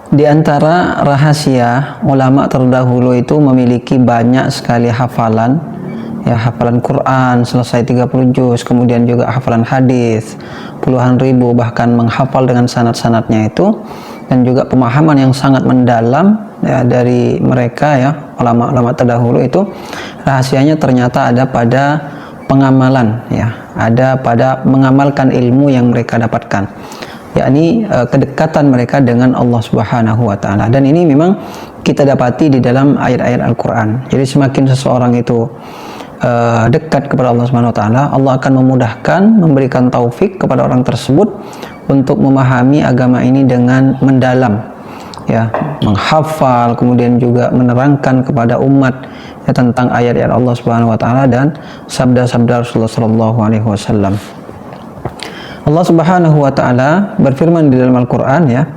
Di antara rahasia ulama terdahulu itu memiliki banyak sekali hafalan, ya, hafalan Quran selesai 30 juz, kemudian juga hafalan hadis puluhan ribu, bahkan menghafal dengan sanad-sanadnya itu, dan juga pemahaman yang sangat mendalam, ya, dari mereka, ya, ulama-ulama terdahulu itu. Rahasianya ternyata ada pada pengamalan, ya, ada pada mengamalkan ilmu yang mereka dapatkan, yakni kedekatan mereka dengan Allah Subhanahu wa taala. Dan ini memang kita dapati di dalam ayat-ayat Al-Qur'an. Jadi semakin seseorang itu dekat kepada Allah Subhanahu wa taala, Allah akan memudahkan, memberikan taufik kepada orang tersebut untuk memahami agama ini dengan mendalam, ya, menghafal, kemudian juga menerangkan kepada umat, ya, tentang ayat-ayat Allah Subhanahu wa taala dan sabda-sabda Rasulullah sallallahu alaihi wasallam. Allah Subhanahu wa taala berfirman di dalam Al-Qur'an, ya,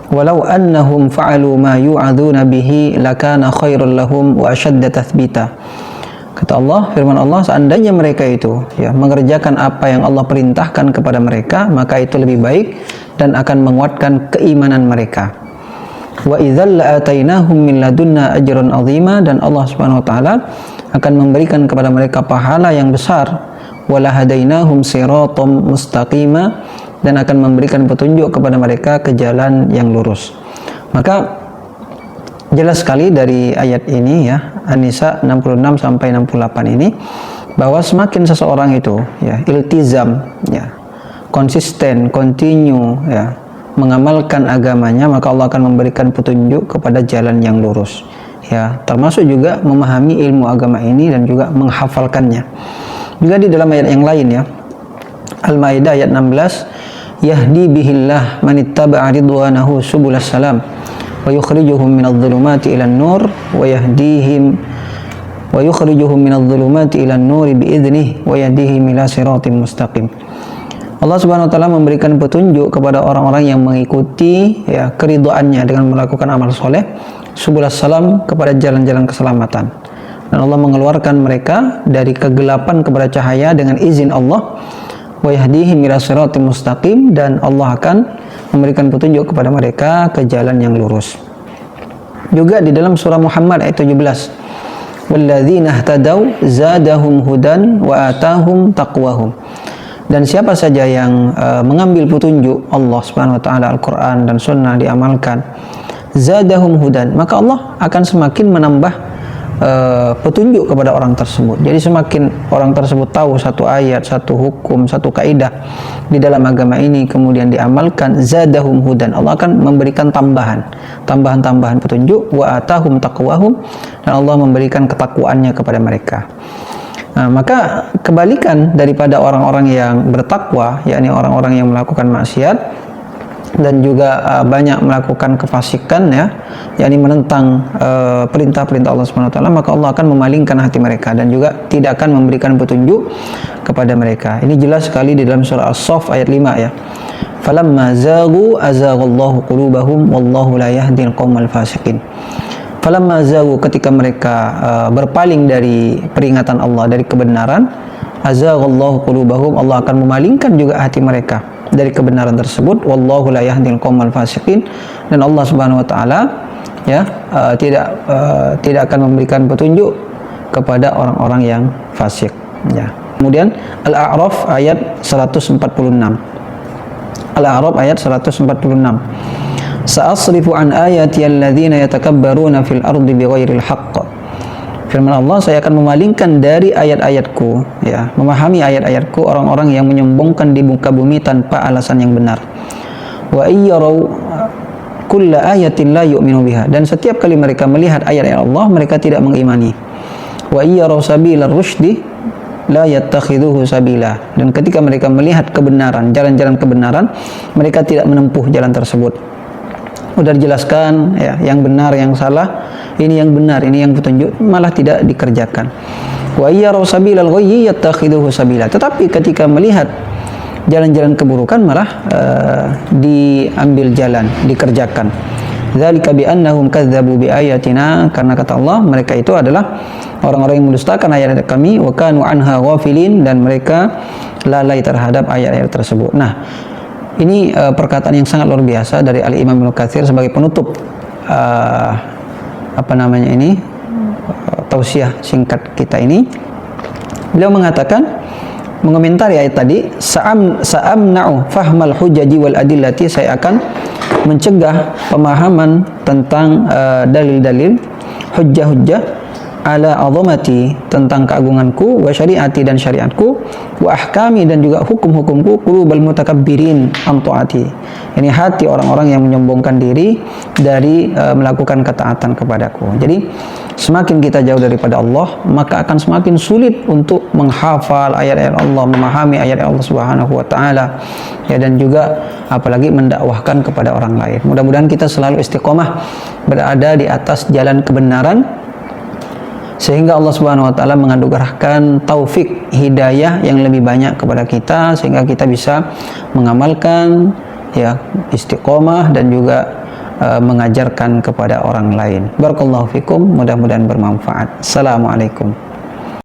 walau annahum fa'alu ma yu'adzuna bihi lakana khairul lahum wa ashadda tathbita. Kata Allah, firman Allah, seandainya mereka itu, ya, mengerjakan apa yang Allah perintahkan kepada mereka, maka itu lebih baik dan akan menguatkan keimanan mereka. Wa idzal la'atainahum min ladunna ajran 'azima, dan Allah Subhanahu wa taala akan memberikan kepada mereka pahala yang besar. Wala hadainahum siratam mustaqima, dan akan memberikan petunjuk kepada mereka ke jalan yang lurus. Maka jelas sekali dari ayat ini, ya, An-Nisa 66 sampai 68 ini, bahwa semakin seseorang itu, ya, iltizam, ya, konsisten, continue, ya, mengamalkan agamanya, maka Allah akan memberikan petunjuk kepada jalan yang lurus, ya, termasuk juga memahami ilmu agama ini dan juga menghafalkannya. Juga di dalam ayat yang lain, ya, Al-Maidah ayat 16, yahdi bihillah manittaba'a ridwanahu subulas salam wa yukhrijuhum minadh-dhulumati ilan nur wa yukhrijuhum minadh-dhulumati ilan nuri biidnih wa yahdihim ila siratim mustaqim. Allah Subhanahu wa taala memberikan petunjuk kepada orang-orang yang mengikuti, ya, keridhaannya dengan melakukan amal soleh, subulas salam, kepada jalan-jalan keselamatan. Dan Allah mengeluarkan mereka dari kegelapan kepada cahaya dengan izin Allah. Wa yahdihim ila siratim mustaqim, dan Allah akan memberikan petunjuk kepada mereka ke jalan yang lurus. Juga di dalam surah Muhammad ayat 17, walladzina ihtadaw zadahum hudan wa atahum taqwahum. Dan siapa saja yang mengambil petunjuk Allah Subhanahu wa taala, Al-Qur'an dan sunnah, diamalkan, zadahum hudan, maka Allah akan semakin menambah petunjuk kepada orang tersebut. Jadi semakin orang tersebut tahu satu ayat, satu hukum, satu kaidah di dalam agama ini, kemudian diamalkan, zadahum hudan, Allah akan memberikan tambahan petunjuk, wa atahum taqwahum, dan Allah memberikan ketakwaannya kepada mereka. Nah, maka kebalikan daripada orang-orang yang bertakwa, yakni orang-orang yang melakukan maksiat dan juga banyak melakukan kefasikan, ya, yakni menentang perintah-perintah Allah Subhanahu wa taala, maka Allah akan memalingkan hati mereka dan juga tidak akan memberikan petunjuk kepada mereka. Ini jelas sekali di dalam surah As-Saff ayat 5, ya. Falamma zaghu azaghallahu qulubahum wallahu la yahdil qaumal fasiqin. Falamma zaghu, ketika mereka berpaling dari peringatan Allah, dari kebenaran, azaghallahu qulubahum, Allah akan memalingkan juga hati mereka dari kebenaran tersebut. Wallahu la yahdil qaumal fasiqin, dan Allah Subhanahu wa taala, ya, tidak akan memberikan petunjuk kepada orang-orang yang fasik, ya. Kemudian Al-A'raf ayat 146. Al-A'raf ayat 146. Sa'asrifu an ayati alladzina yatakabbaruna fil ardi bighairil haqq. Firman Allah, saya akan memalingkan dari ayat-ayatku, ya, memahami ayat-ayatku orang-orang yang menyombongkan di muka bumi tanpa alasan yang benar. Wa iyyarau kulla ayatin la yu'minu biha, dan setiap kali mereka melihat ayat-ayat Allah, mereka tidak mengimani. Wa iyyarau sabilar rusydi la yattakhiduhu sabila, dan ketika mereka melihat kebenaran, jalan-jalan kebenaran, mereka tidak menempuh jalan tersebut. Sudah dijelaskan, ya, yang benar, yang salah, ini yang benar, ini yang petunjuk, malah tidak dikerjakan. Wa iyyaraw sabilal ghayyi yattakhiduhu sabila, tetapi ketika melihat jalan-jalan keburukan, malah diambil jalan, dikerjakan. Dzalika bi annahum kadzdzabu bi ayatina, karena kata Allah, mereka itu adalah orang-orang yang mendustakan ayat-ayat kami, wa kanu anha ghafilin, dan mereka lalai terhadap ayat-ayat tersebut. Nah, Ini perkataan yang sangat luar biasa dari Al-Imam Ibnu Katsir sebagai penutup tausiah singkat kita ini. Beliau mengatakan, mengomentari ayat tadi, sa'amna'u fahmal hujaji wal adillati, saya akan mencegah pemahaman tentang dalil-dalil, hujjah-hujjah, ala azamati, tentang keagunganku, wa syariati, dan syariatku, wa ahkami, dan juga hukum-hukumku, qulubal mutakabbirin an taati, ini hati orang-orang yang menyombongkan diri dari melakukan ketaatan kepadaku. Jadi semakin kita jauh daripada Allah, maka akan semakin sulit untuk menghafal ayat-ayat Allah, memahami ayat Allah Subhanahu wa taala, ya, dan juga apalagi mendakwahkan kepada orang lain. Mudah-mudahan kita selalu istiqomah berada di atas jalan kebenaran, sehingga Allah Subhanahu wa taala menganugerahkan taufik hidayah yang lebih banyak kepada kita, sehingga kita bisa mengamalkan, ya, istiqomah, dan juga mengajarkan kepada orang lain. Barakallahu fikum, mudah-mudahan bermanfaat. Assalamualaikum.